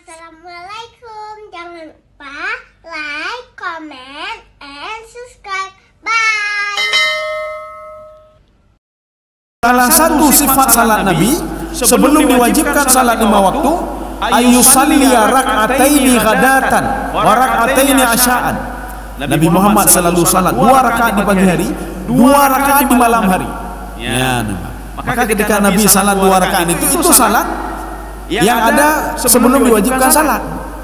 Assalamualaikum. Jangan lupa like, comment, and subscribe. Bye. Salah satu sifat salat Nabi sebelum diwajibkan salat 5 waktu, ayyusalliya rak'ataini ghadatan wa rak'ataini asya'an. Nabi Muhammad selalu salat 2 rakaat di pagi hari, 2 rakaat di malam hari. Ya, maka ketika Nabi salat 2 rakaat itu salat yang ada sebelum diwajibkan salat.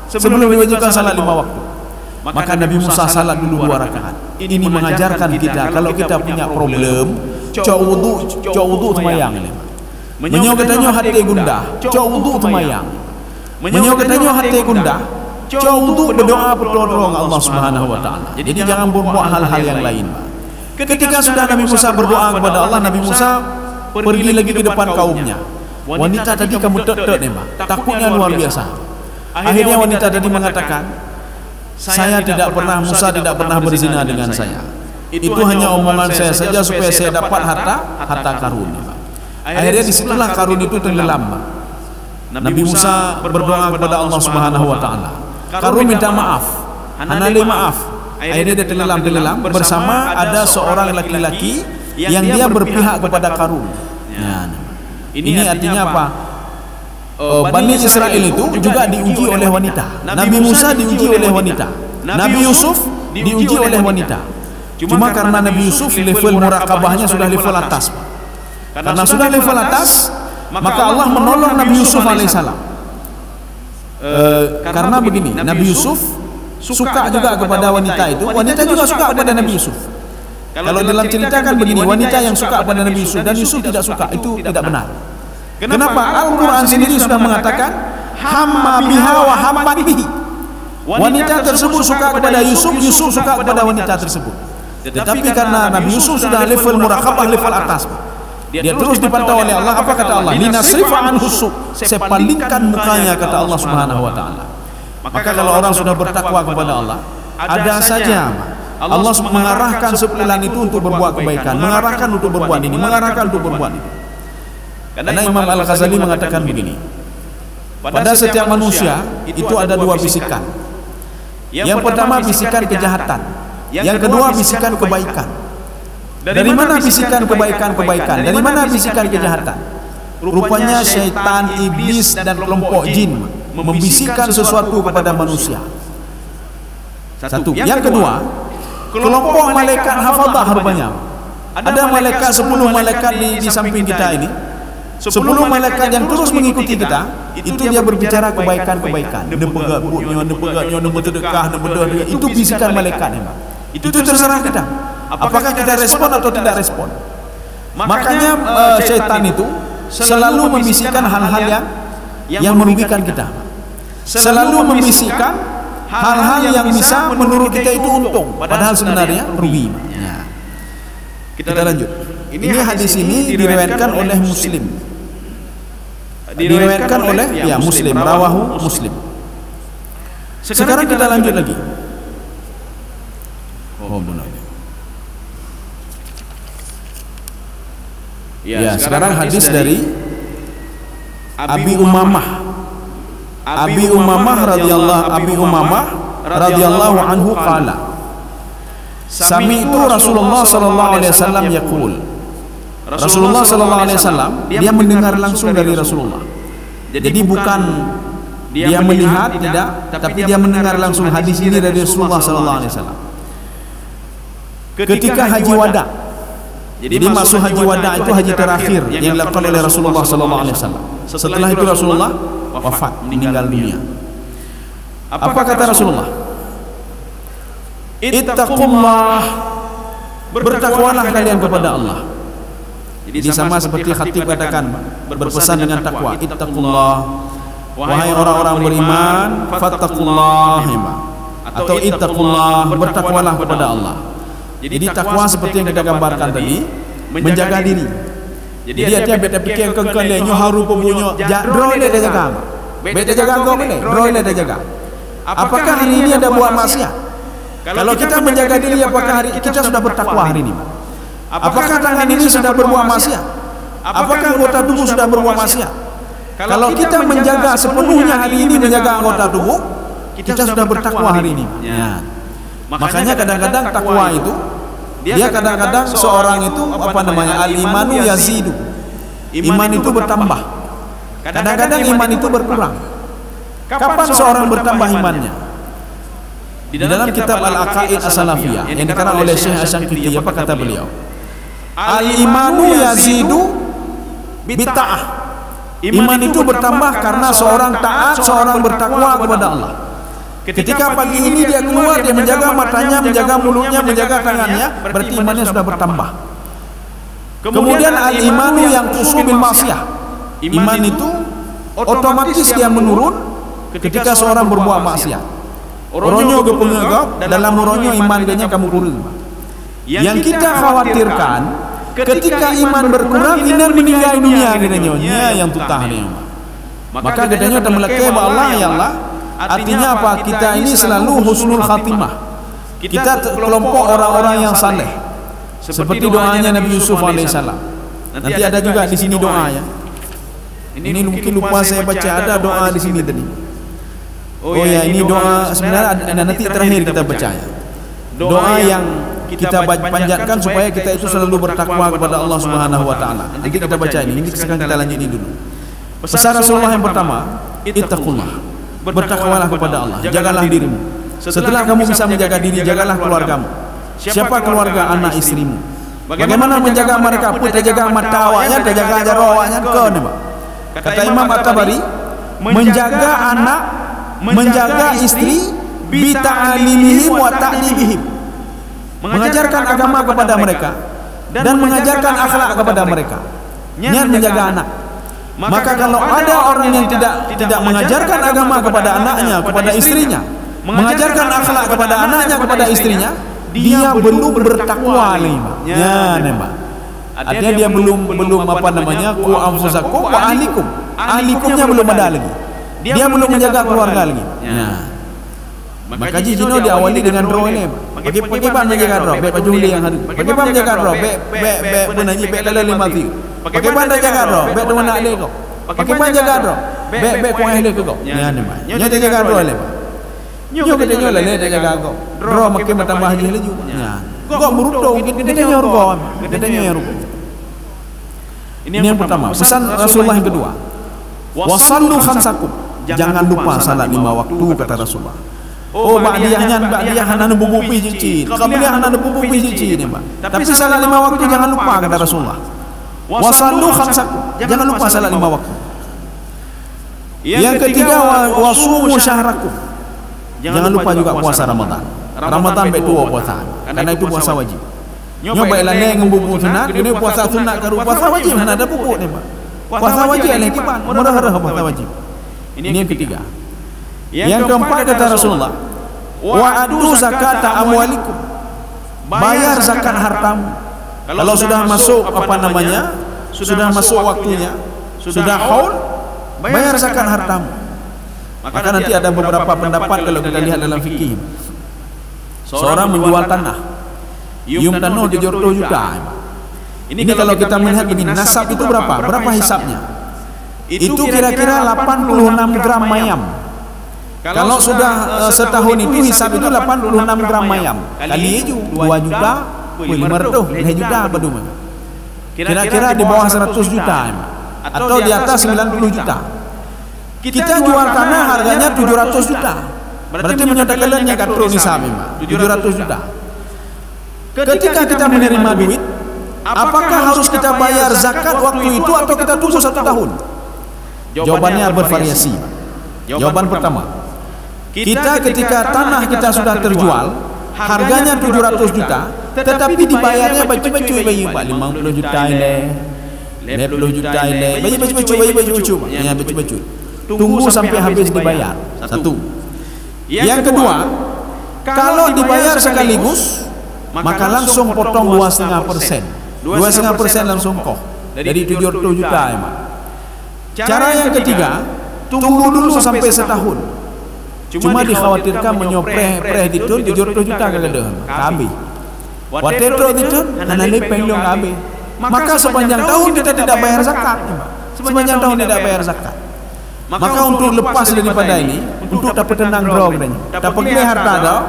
Sebelum diwajibkan salat 5 waktu. Maka Nabi Musa salat dulu 2 rakaat. Ini mengajarkan kita kalau kita punya problem, cok wudu semayang. Menyo katanya hati gundah, cok wudu semayang. Menyo katanya hati gundah, cok wudu berdoa pertolongan Allah Subhanahu wa taala. Jadi jangan berbuat hal-hal yang lain. Ketika sudah Nabi Musa berdoa kepada Allah, Nabi Musa pergi lagi ke depan kaumnya. Wanita tadi kamu tek-tek nih, Mbak. Takutnya luar biasa. Akhirnya wanita tadi mengatakan, Musa tidak pernah berzina dengan saya. Itu hanya omongan saya saja supaya saya dapat harta karun. Akhirnya disitulah karun itu tenggelam. Nabi Musa berdoa kepada Allah Subhanahu wa taala. Karun minta maaf. Hanali maaf. Akhirnya dia tenggelam bersama ada seorang laki-laki yang dia berpihak kepada karun. Ini artinya apa? Bani Israel itu juga diuji oleh wanita. Nabi Musa diuji oleh wanita. Nabi Yusuf diuji oleh wanita. Cuma karena Nabi Yusuf level murakabahnya sudah level atas. Karena sudah level atas, maka Allah menolong Nabi Yusuf alaihissalam. Karena begini, Nabi Yusuf suka juga kepada wanita itu. Wanita juga suka kepada Nabi Yusuf. Kalau dalam cerita kan begini, wanita yang suka kepada Nabi Yusuf dan Yusuf tidak suka, itu tidak benar. Kenapa? Al-Quran sendiri sudah mengatakan hamma biha wa hamma bihi. Wanita tersebut suka kepada Yusuf, Yusuf suka kepada wanita tersebut. Tetapi karena Nabi Yusuf sudah level murakabah, level atas, dia terus dipantau oleh Allah. Apa kata Allah? Linasrifa anhu su', saya palingkan mukanya, kata Allah Subhanahu wa taala. Maka kalau orang sudah bertakwa kepada Allah, ada saja Allah mengarahkan sepilan itu untuk berbuat kebaikan, mengarahkan untuk berbuat ini, mengarahkan untuk berbuat itu. Karena Imam Al-Ghazali mengatakan begini, pada setiap manusia itu ada 2 bisikan. Yang pertama bisikan kejahatan, yang kedua bisikan kebaikan. Dari mana bisikan kebaikan? Dari mana bisikan kejahatan? Rupanya syaitan, iblis dan kelompok jin membisikkan sesuatu kepada manusia. Satu. Yang kedua, kelompok malaikat hafadzah rupanya. Ada malaikat 10 malaikat di samping kita ini. 10 malaikat yang terus mengikuti kita, itu dia berbicara kebaikan-kebaikan. Dia pegatnya, dia bersedekah, itu bisikan malaikat. Itu terserah kita. Apakah kita respon atau tidak respon? Makanya syaitan itu selalu membisikkan hal-hal yang merugikan kita. Selalu membisikkan hal-hal yang bisa menurut kita itu untung, padahal sebenarnya rugi. Kita lanjut. Ini hadis ini diriwayatkan oleh Muslim. Diriwayatkan oleh Muslim, rawahu Muslim. Sekarang kita lanjut lagi. Sekarang hadis dari Abi Umamah radhiyallahu anhu qala, sami'tu Rasulullah sallallahu alaihi wasallam yaqul. Rasulullah sallallahu alaihi wasallam dia mendengar langsung dari Rasulullah. Jadi bukan dia melihat, tidak, tapi dia mendengar langsung hadis ini dari Rasulullah sallallahu alaihi wasallam. Ketika haji wada. Jadi maksud haji wada itu haji terakhir yang dilakukan oleh Rasulullah sallallahu alaihi wasallam. Setelah itu Rasulullah wafat, meninggal dunia. Apa kata Rasulullah? Ittaqullah, bertakwalah kalian kepada Allah. Jadi sama seperti khatib katakan, berpesan dengan takwa. Ittaqullah, wahai orang-orang beriman, fattaqullah, atau ittaqullah, bertakwalah kepada Allah. Jadi takwa seperti yang kita gambarkan tadi, menjaga diri. Jadi dia beta pikir kengkele nyo haru pebunyo, droi le jaga. Beta jaga kau ni, droi le jaga. Apakah hari ini ada buat maksiat? Kalau kita menjaga diri, apakah hari kita sudah bertakwa hari ini? Apakah tangan ini sudah berbuat maksiat? Apakah anggota tubuh sudah berbuat maksiat? Kalau kita menjaga sepenuhnya hari ini, menjaga anggota tubuh, kita sudah bertakwa hari ini. Ya. Makanya kadang-kadang takwa itu, dia kadang-kadang seorang itu al-imanu yazidu. Iman itu bertambah. Kadang-kadang iman itu berkurang. Kapan seorang bertambah imannya? Di dalam kitab Al-Aqaid As-Salafiyah yang dikarang oleh Syekh Asy-Syangqiti, apa kata beliau? Al-imanu yazidu bita'ah. Iman itu bertambah karena seorang taat, seorang bertakwa kepada Allah. Ketika pagi ini dia keluar, dia menjaga matanya, menjaga mulutnya, menjaga tangannya, berarti imannya sudah bertambah. Kemudian al-imanu yang bil ma'siyah. Iman itu otomatis dia menurun ketika seorang berbuat maksiat. Oronyo ke pengegap, dalam oronyo iman dia kamu kurang. Yang kita khawatirkan, ketika iman berkurang, iman meninggal dunia katanya yang tutah dia. Maka katanya kita melekai Allah ya Allah. Artinya apa? Kita ini selalu husnul khatimah. Kita kelompok orang-orang yang saleh. Seperti doanya Nabi Yusuf alaihissalam. Nanti ada juga di sini doa ya. Ini mungkin lupa saya baca, ada doa di sini tadi. Oh ya, ini doa sebenarnya nanti terakhir kita baca ya. Doa yang kita panjatkan supaya kita itu selalu bertakwa kepada Allah Subhanahu wa taala. Nanti kita baca ini sekarang kita lanjut ini dulu. Pesan Rasulullah yang pertama, ittaqullah. Bertakwalah kepada Allah, jagalah dirimu. Setelah kamu bisa menjaga diri, jagalah keluargamu. Siapa keluarga? Anak istrimu. Bagaimana menjaga mereka? Kita jaga mata awaknya, kita jaga jarawaknya ke nih, Pak. Kata Imam At-Tabari, menjaga anak, menjaga istri, bita'alimihim wa ta'libihim. Mengajarkan agama kepada mereka dan mengajarkan akhlak kepada mereka. Niat menjaga anak. Maka kalau ada orang yang tidak mengajarkan agama kepada anaknya, kepada istrinya, mengajarkan akhlak kepada anaknya, kepada istrinya, dia belum bertakwa lagi. Ya, Mbak. Artinya dia belum ku anfusakum wa ahlikum. Ahlikumnya belum ada lagi. Dia belum menjaga keluarga lagi. Ya. Maka jino diawali dengan roh ini. Bagaimana menjaga roh? Baju yang hari. Bagaimana menjaga roh? Benaji kala 5 view. Bagaimana jaga roh? Teman nak leko. Bagaimana jaga roh? Ku ahli ko. Ya, Mbak. Nya jaga roh le. Nyo kita nyola le jaga ko. Roh makin bertambah haji laju. Ya. Kok meruto kita nyor ko. Kita nyor ko. Ini yang pertama, pesan Rasulullah yang kedua. Wasallu khamsakum. Jangan lupa salat 5 waktu kata Rasulullah. Oh, ba'diyahnya hana bubu pici. Qabliyah hana bubu pici ini, Pak. Tapi salat 5 waktu jangan lupa kata Rasulullah. Wasallu khamsakum. Jangan lupa salat 5 waktu. Yang ketiga, wasumu syahrakum. Jangan lupa juga puasa Ramadan. Ramadan baik tua puasa. Karena itu puasa wajib. Nyoba elane ngembubu sunat, ini puasa sunat karo puasa wajib hana ada pupuk ni, Pak. Puasa wajib lagi Pak, murah-murah puasa wajib. Ini yang ketiga. Yang keempat kata Rasulullah, wa adu zakata amwalikum. Bayar zakat hartamu. Kalau sudah masuk sudah masuk waktunya, sudah haul, bayar zakat hartamu. Maka nanti ada beberapa pendapat kalau kita lihat dalam fikih. Seorang menjual tanah, Yum tanah 700 juta. Ini kalau kita melihat begini, nasab itu berapa? Berapa hisapnya? Itu kira-kira 86 gram mayam. Kalau sudah setahun itu hisap itu 86 gram mayam. Kali itu 2 juta, 500 juta berdua. Kira-kira di bawah 100 juta atau di atas 90 juta. Kita jual tanah harganya 700 juta. Berarti menyatakannya katro hisap 700 juta. Ketika kita menerima duit, apakah harus kita bayar zakat waktu itu atau kita tunggu 1 tahun? Jawabannya bervariasi. Jawaban pertama, kita ketika tanah kita sudah terjual, harganya 700 juta, tetapi dibayarnya baju-baju bayi Pak, 50 juta ile, 60 juta ile, baju-baju, ya baju-baju. Tunggu sampai habis dibayar. Satu. Yang kedua, kalau dibayar sekaligus, maka langsung potong 2,5%. 2,5% langsung kok. Dari 700 juta emang. Cara yang ketiga, tunggu dulu sampai setahun. Cuma dikhawatirkan menyopreh ditun 700 juta kagak kabe. Watetro ditun hana lepeng dong kabe. Maka sepanjang tahun kita tidak bayar zakat. sepanjang tahun tidak bayar zakat. Maka untuk lepas daripada ini, untuk dapat tenang draw katanya, dapat beli harta dah.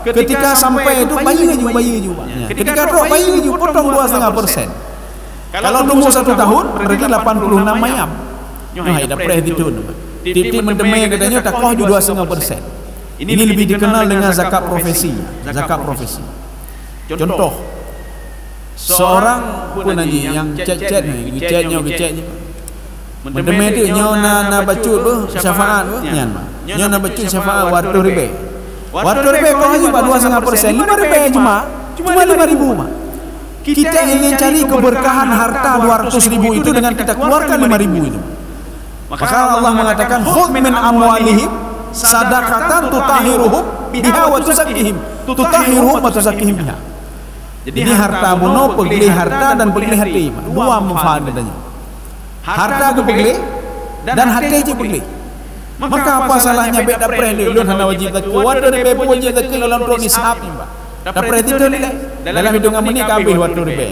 Ketika sampai itu bayi juga. Ketika draw bayi juga potong 2,5%. Kalau tunggu 1 tahun berarti 86 mayam. Nah, ada itu. Titik mendemai katanya takwa juga 2,5%. Ini lebih dikenal dengan zakat profesi. Zakat profesi. Contoh, seorang pun yang cecet ni, gecetnya. Mendemai tu nyo na bacut tu syafaat tu nyan. Nyo na bacut syafaat waktu ribe. Waktu ribe kau hanya 2,5%, 5 ribu cuma 5.000 mah. Kita ingin cari keberkahan harta 200.000 itu dengan kita keluarkan 5.000 itu. Maka Allah mengatakan khudh min amwalihim sadaqatan tutahhiruhum biha wa tuzakkihim biha. Jadi harta bunuh, pegli harta dan pegli hati, dua manfaat katanya. Harta ke pegli dan hati je pegli. Maka apa salahnya beda prende lun hana wajib zakat. Wadah ribe wajib zakat dalam pro nisab ni, Pak. Dapat itu dalam hitungan menit kabeh waktu ribe.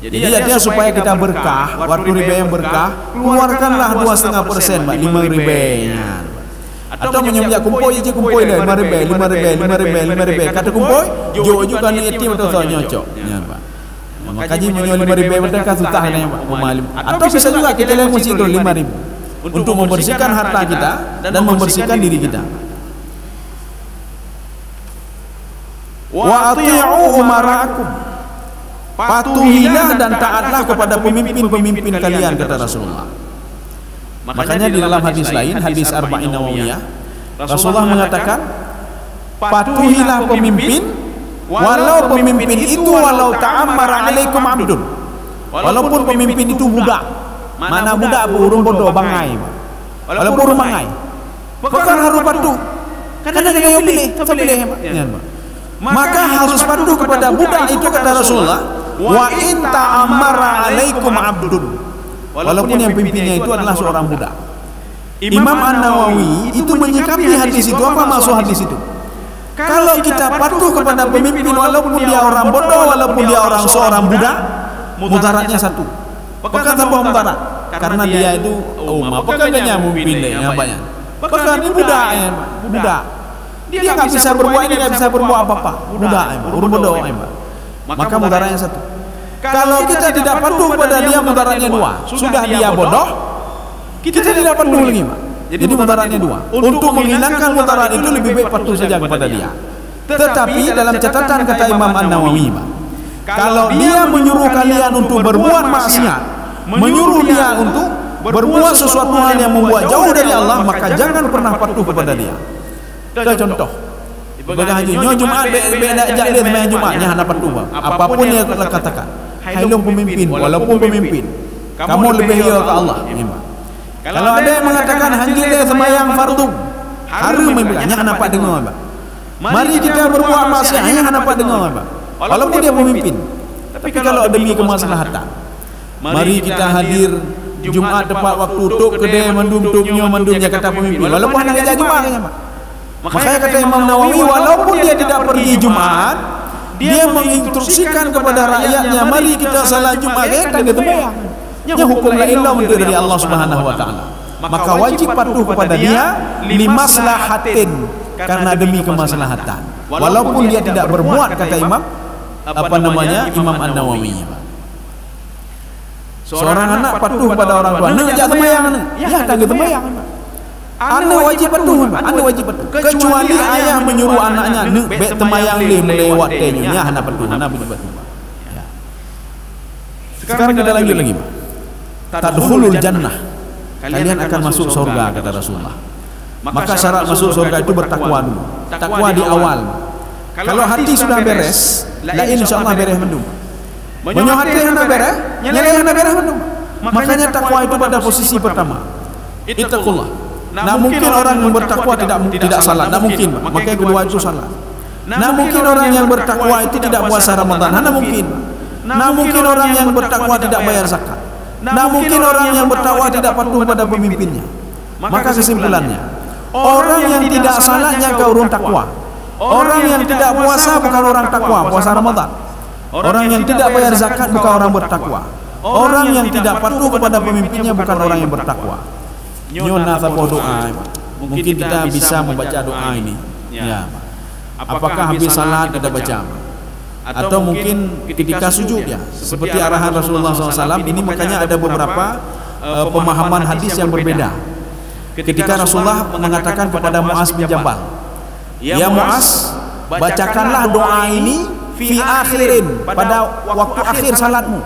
Jadi ada supaya kita berkah, waktu ribe yang berkah, keluarkanlah 2,5%, Pak, 5 ribe-nya. Atau menyembah kumpoi je kumpoi dah 5 ribe. Kata kumpoi, jo juga ni yatim atau nyocok. Ya, Pak. Makanya menjual 5 ribu betul kan susah ni, Pak. Atau bisa juga kita lagi mesti itu 5.000 untuk membersihkan harta kita dan membersihkan diri kita. Wa ati'u umara'akum, patuhilah dan taatlah kepada pemimpin-pemimpin kalian, kata Rasulullah. Makanya di dalam hadis lain, hadis Arba'in Nawawiyah, Rasulullah mengatakan patuhilah pemimpin walau pemimpin itu walau ta'ammara alaikum abdun, walaupun pemimpin itu budak. Mana budak burung bodoh bangai, walaupun burung bangai bukan harus patuh, karena dia yang pilih maka harus patuh kepada budak itu, kata Rasulullah. Wa in ta'ammara alaikum abdun, walaupun yang pimpinnya itu adalah seorang budak. Imam An-Nawawi itu menyikapi hadis itu. Apa maksud hadis itu? Kalau kita patuh kepada pemimpin walaupun dia orang bodoh, walaupun dia orang seorang budak, mudaratnya satu. Bukan tanpa mudarat, karena dia itu pekerjanya memimpin banyak. Bukan ini budak. Dia tak bisa berbuat ini, tak bisa berbuat apa-apa. Budak, orang bodoh. Maka mudaratnya satu. Kalau kita tidak patuh kepada dia, mudaratnya dua. Sudah dia bodoh, kita tidak patuh lagi, Pak. Jadi mudaratnya dua. Untuk menghilangkan mudarat itu lebih baik patuh saja kepada dia. Tetapi dalam catatan kata Imam An-Nawawi, Pak, kalau dia menyuruh kalian untuk berbuat maksiat, menyuruh dia untuk berbuat sesuatu hal yang membuat jauh dari Allah, maka jangan pernah patuh kepada dia. Kita contoh, ibadah haji, nyo Jumaat beda ajak dia sembahyang Jumaat, nya hana patuh, Pak. Apapun dia katakan, hai long pemimpin, walaupun pemimpin, kamu lebih ya ke Allah. Kalau ada yang mengatakan haji dia sembahyang fardu, harum nya hana pak dengar, Pak. Mari kita berbuat maksiat, nya hana pak dengar, Pak. Walaupun dia pemimpin. Tapi kalau demi kemaslahatan, mari kita hadir Jumaat tepat waktu tuk kedai mandumnya kata pemimpin, walaupun hanya ajak Jumaat, Pak. Makanya kata Imam Nawawi, walaupun dia tidak pergi Jumaat, dia menginstruksikan kepada rakyatnya, mari kita salat Jumaat, kita sembahyang. Nya hukum la ilah menurut dari Allah Subhanahu wa taala. Maka wajib patuh kepada dia limaslahatin, karena demi kemaslahatan. Walaupun dia tidak berbuat, kata Imam Imam An-Nawawi. Seorang anak patuh kepada orang tua, nak ajak sembahyang, ya tangga sembahyang. Anak wajib patuh, anak wajib patuh. Kecuali ayah menyuruh anaknya, nak bet sembahyang le melewat tehnya, ya anak patuh, anak patuh. Sekarang kita lanjut lagi, Pak. Tadkhulul jannah, kalian akan masuk surga, kata Rasulullah. Maka syarat masuk surga itu bertakwa dulu. Takwa di awal. Kalau hati sudah beres, la insyaallah beres mendung. Menyo hati hana beres, nyeleh hana beres mendung. Makanya takwa itu pada posisi pertama. Ittaqullah. Nah, mungkin orang yang bertakwa tidak salah, tidak mungkin. Makanya kedua itu salah. Nah, mungkin orang yang bertakwa itu tidak puasa Ramadan, hana mungkin. Nah, mungkin orang yang bertakwa tidak bayar zakat. Nah, mungkin orang yang bertakwa tidak patuh pada pemimpinnya. Maka kesimpulannya, orang yang tidak salahnya ke orang takwa. Orang yang tidak puasa bukan orang takwa, puasa Ramadan. Orang yang tidak bayar zakat bukan orang bertakwa. orang yang tidak patuh kepada pemimpinnya bukan orang yang bertakwa. Nyona apa doa? Mungkin kita bisa membaca doa ini. Ya. Apakah habis salat kita baca? Atau mungkin ketika sujud ya, seperti arahan Rasulullah SAW. Ini makanya ada beberapa pemahaman hadis yang berbeda. Ketika Rasulullah mengatakan kepada Muaz bin Jabal, ya Muaz, bacakanlah doa ini fi akhirin, pada waktu akhir salatmu.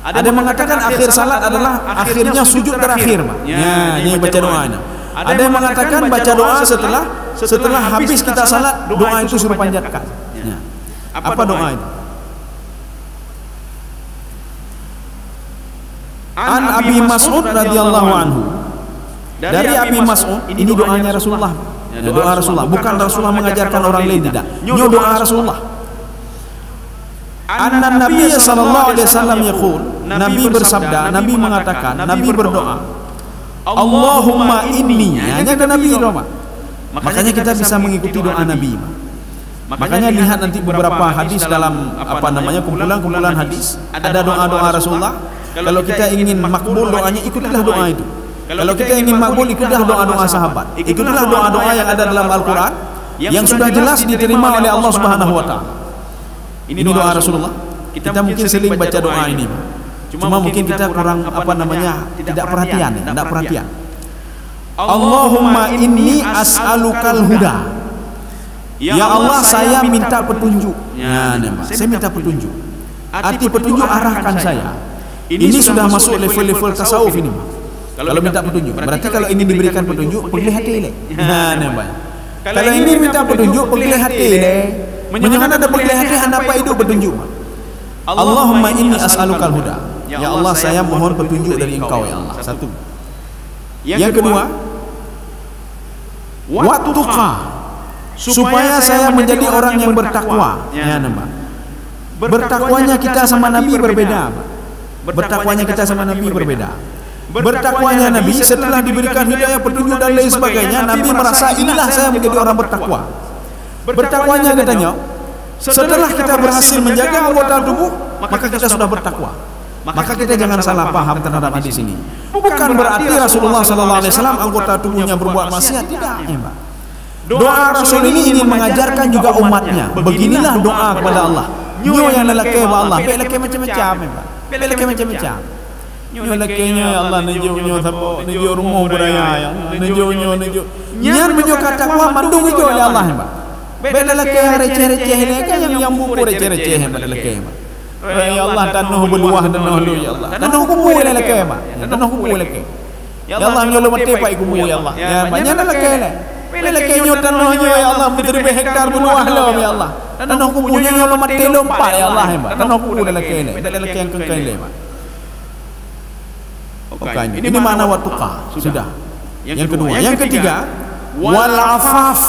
Ada yang mengatakan akhir salat adalah akhirnya sujud terakhir. Ya, ini baca doanya. Ada yang mengatakan baca doa setelah habis kita salat, doa itu suruh panjatkan. Ya. Apa doa itu? An Abi Mas'ud radhiyallahu anhu. Dari Abi Mas'ud, ini doanya Rasulullah. Ya, doa Rasulullah, bukan Rasulullah mengajarkan orang lain, tidak. Ini doa Rasulullah. Anna Nabi sallallahu alaihi wasallam yaqul, Nabi bersabda, Nabi mengatakan, Nabi berdoa, Allahumma inni, hanya ke Nabi doa. Makanya kita bisa mengikuti doa Nabi. Makanya lihat nanti beberapa hadis dalam kumpulan-kumpulan hadis, ada doa-doa Rasulullah. Kalau kita ingin makbul doanya, ikutilah doa itu. Kalau kita ingin makbul, ikutilah doa-doa sahabat. Ikutilah doa-doa yang ada dalam Al-Quran yang sudah jelas diterima oleh Allah Subhanahu wa taala. Ini doa Rasulullah. Kita mungkin sering baca doa ini, cuma mungkin kita kurang tidak perhatian. Allahumma inni as'alukal huda. Ya Allah, saya minta petunjuk. Ya, saya minta petunjuk. Arti petunjuk, arahkan saya. Ini sudah masuk level-level tasawuf ini. Kalau minta petunjuk, berarti kalau ini diberikan petunjuk, pergi hati le. Kalau ini minta petunjuk, pergi hati le. Menyangka ada pergi hati, apa itu petunjuk? Allahumma inni as'alukal huda. Ya Allah, saya mohon petunjuk dari Engkau ya Allah. Satu. Yang kedua, wattuqa, supaya saya menjadi orang yang bertakwa. Ya, nampak. Bertakwanya kita sama Nabi berbeda. Bertakwanya kita sama Nabi berbeda. Bertakwanya Nabi setelah diberikan hidayah, petunjuk dan lain sebagainya, Nabi merasa inilah saya menjadi orang bertakwa. Bertakwanya katanya, setelah kita berhasil menjaga anggota tubuh, maka kita sudah bertakwa. Maka kita jangan salah paham terhadap hadis ini. Bukan berarti Rasulullah SAW anggota tubuhnya berbuat maksiat, tidak. Doa Rasul ini ingin mengajarkan juga umatnya. Beginilah doa kepada Allah. Nyo yang lelaki Allah, lelaki macam-macam. Lelaki macam-macam. Nyo lelaki-nya ya Allah, nyo thapo, nyo rumah beraya, nyo. Nyan menyo kata kuah mandung itu oleh Allah. Lelaki yang receh-receh ini kan yang buku receh-receh lelaki. Ya Allah, tanuh berluah tanuh lu ya Allah. Tanuh kubu lelaki ma. Tanuh kubu lelaki. Ya Allah, nyo lu mati pak kubu ya Allah. Ya banyak lelaki le. Lelaki nyo tanuh nyo ya Allah, beribu hektar berluah lo ya Allah. Tanuh kubu nyo lu mati lompat ya Allah. Tanuh kubu lelaki le. Lelaki yang kengkeng le ma. Ini makna wattuqa. Sudah. Yang kedua, yang ketiga, wal afaf.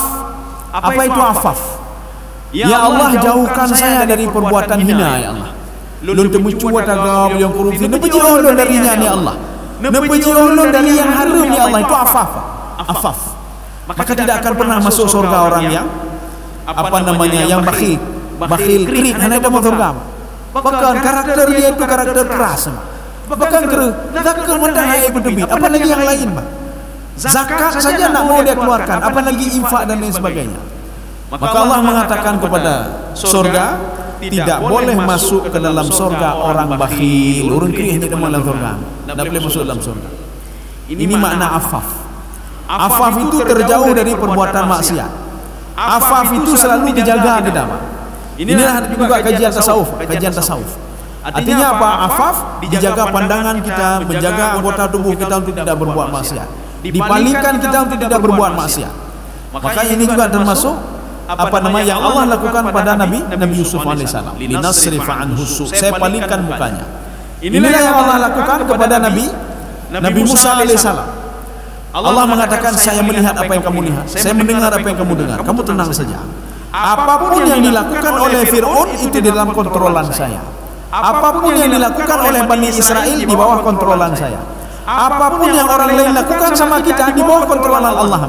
Apa itu afaf? Ya Allah, jauhkan saya dari perbuatan hina ya Allah. Lun temucu watagam yang korupsi, nebejoh lun darinya ya Allah. Nebejoh lun dari yang haram ya Allah, itu afaf. Afaf. Maka tidak akan pernah masuk surga orang yang yang bakhil. Bakhil kering, hanya ada surga. Bahkan karakter dia itu karakter keras. Bahkan zakat mendang air berdebit, apalagi yang lain, Pak. Zakat saja nak mau dia keluarkan, apalagi infak dan lain sebagainya. Maka Allah mengatakan kepada surga, tidak boleh masuk ke dalam surga orang bakhil, orang kiri hanya dalam surga. Tidak boleh masuk dalam surga. Ini makna afaf. Afaf itu terjauh dari perbuatan maksiat. Afaf itu selalu dijaga kita, Pak. Inilah juga kajian tasawuf. Artinya apa? Afaf, dijaga pandangan kita, menjaga anggota tubuh kita untuk tidak berbuat maksiat. Dipalingkan kita untuk tidak berbuat maksiat. Maka ini juga termasuk yang Allah lakukan pada Nabi Yusuf alaihissalam. Linasrifa anhu su. Saya palingkan mukanya. Inilah yang Allah lakukan kepada Nabi Musa alaihissalam. Allah mengatakan, saya melihat apa yang kamu lihat, saya mendengar apa yang kamu dengar. Kamu tenang saja. Apapun yang dilakukan oleh Fir'aun itu di dalam kontrolan saya. Apapun yang dilakukan oleh Bani Israel di bawah kontrolan saya. Apapun yang orang lain lakukan sama kita di bawah kontrolan Allah.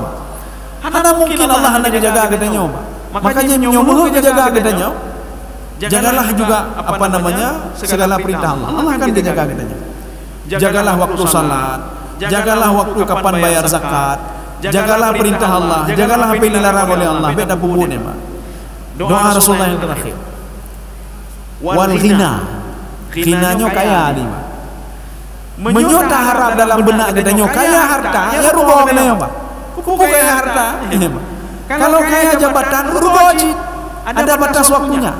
Mana mungkin Allah hendak jaga katanya. Makanya nyomoh jaga katanya. Jagalah juga apa namanya segala perintah Allah. Allah akan menjaga kita. Jagalah waktu salat, jagalah waktu kapan bayar zakat, jagalah perintah Allah, jagalah apa yang dilarang oleh Allah. Beda pupuknya, Pak. Doa Rasulullah yang terakhir. Wal ghina. Ghinanya kaya nih, Pak. Menyota harap dalam benak kita kaya harta, ya rubah kena, Pak. Bukan kaya harta, ini, Pak. Kalau kaya jabatan, rubah ada batas waktunya.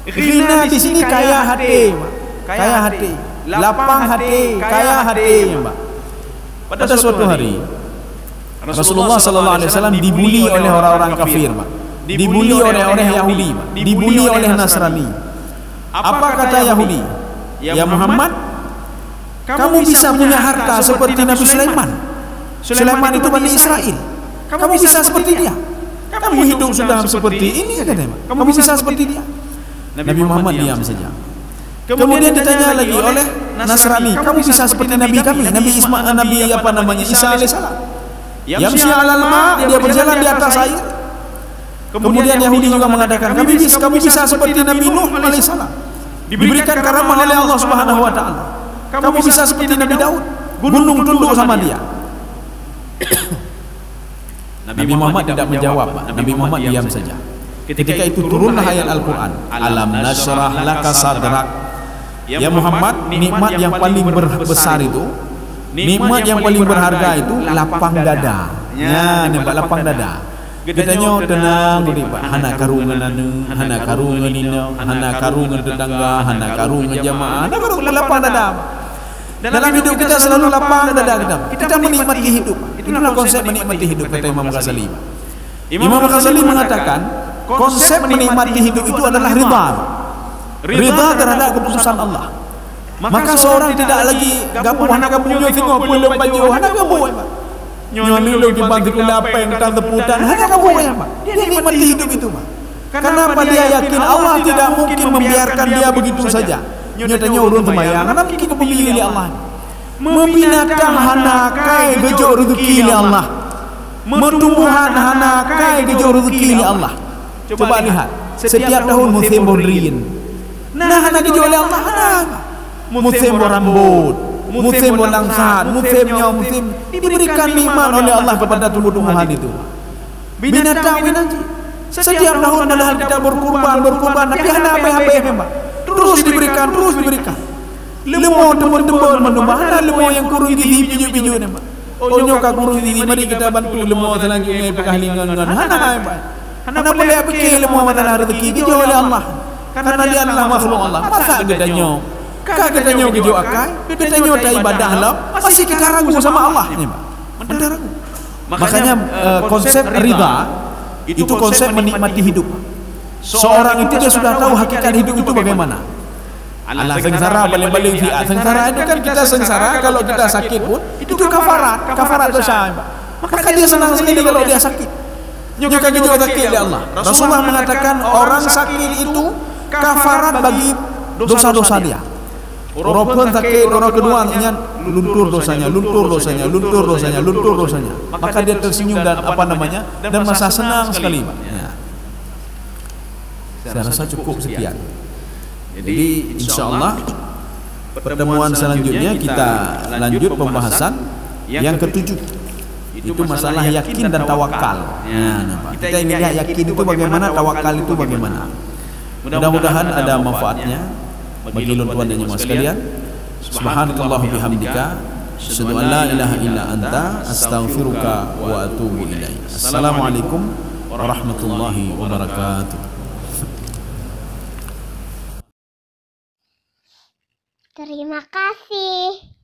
Ghina di sini kaya hati, Pak. Kaya hati, lapang hati, kaya hati, Pak. Pada suatu hari Rasulullah sallallahu alaihi wasallam dibuli oleh orang-orang kafir, Pak. Dibuli oleh orang Yahudi, Pak. Dibuli oleh Nasrani. Apa kata Yahudi? Ya Muhammad, kamu bisa punya harta seperti Nabi Sulaiman. Sulaiman itu Bani Israel. Kamu bisa seperti dia. Kamu hidup sudah seperti ini, katanya. Kamu bisa seperti dia. Nabi Muhammad diam saja. Kemudian ditanya lagi oleh Nasrani, kamu bisa seperti Nabi kami, Nabi Isa alaihissalam. Yamshi 'alal ma', dia berjalan di atas air. Kemudian Yahudi juga mengatakan, kamu bisa seperti Nabi Nuh alaihissalam. Diberikan karamah oleh Allah Subhanahu wa taala. Kamu bisa seperti Nabi Daud, gunung tunduk sama dia. Nabi Muhammad tidak menjawab, Pak. Nabi Muhammad diam saja. Ketika itu turunlah ayat Al-Quran, Alam nashrah laka sadrak. Ya Muhammad, nikmat yang paling besar itu, nikmat yang paling berharga itu lapang dada. Ya, nampak lapang dada. Katanya tenang dulu, Pak. Hana karungan anu, hana karungan nino, hana karungan tetangga, hana karungan jamaah, hana karungan lapang dada. Dalam hidup kita selalu lapang dada kita. Kita menikmati hidup. Itulah konsep menikmati hidup, kata Imam Ghazali. Imam Ghazali mengatakan konsep menikmati hidup itu adalah ridha. Ridha terhadap keputusan Allah. Maka seorang tidak lagi gapuh hana gapuhnya tengok pulau baju, hana gapuh, Pak. Nyoni lu di bantu lapeng tan teputan, hana gapuh, Pak. Dia nikmati hidup itu, Pak. Kenapa dia yakin Allah tidak mungkin membiarkan dia begitu saja? Nyatanya urun temayang, karena mungkin kepemilih oleh Allah. Membinatang hana kai gejok rezeki oleh Allah. Metumbuhan hana kai gejok rezeki oleh Allah. Coba lihat, setiap tahun musim bodrin. Nah, hana gejok oleh Allah, hana. Musim rambut, musim langsat, musimnya musim diberikan nikmat oleh Allah kepada tumbuh-tumbuhan itu. Binatang. Setiap tahun adalah kita berkurban, tapi hana apa-apa, Pak. Terus diberikan. Lemau teman-teman menambah, hana lemau yang kurung gini biju-biju ni, Pak. Oh nyoka kurung gini, mari kita bantu lemau selanjutnya pekalingan. Hana, Pak. Hana boleh pikir lemau adalah rezeki gejok oleh Allah. Karena dia adalah makhluk Allah. Masa gedanya? Katanya gitu akai, katanya tak ibadah lah, masih kita ragu sama Allah ini, Pak. Anda ragu. Makanya konsep ridha itu konsep menikmati hidup. Seorang itu dia sudah tahu hakikat hidup itu bagaimana. Allah sengsara balik-balik fi'at. Sengsara itu kan kita sengsara kalau kita sakit pun itu kafarat dosa, Pak. Maka dia senang sekali kalau dia sakit. Nyuka gitu sakit oleh Allah. Rasulullah mengatakan orang sakit itu kafarat bagi dosa-dosa dia. Orang pun sakit, orang kedua ingat luntur dosanya. Maka dia tersenyum dan dan masa senang sekali, Pak. Ya. Saya rasa cukup sekian. Jadi insyaallah pertemuan selanjutnya kita lanjut pembahasan yang ketujuh. Itu masalah yakin dan tawakal. Ya, kita ingin lihat yakin itu bagaimana, tawakal itu bagaimana. Mudah-mudahan ada manfaatnya bagi tuan dan jemaah sekalian. Subhanakallah bihamdika, asyhadu an la ilaha illa anta, astaghfiruka wa atubu ilaik. Assalamualaikum warahmatullahi wabarakatuh. Terima kasih.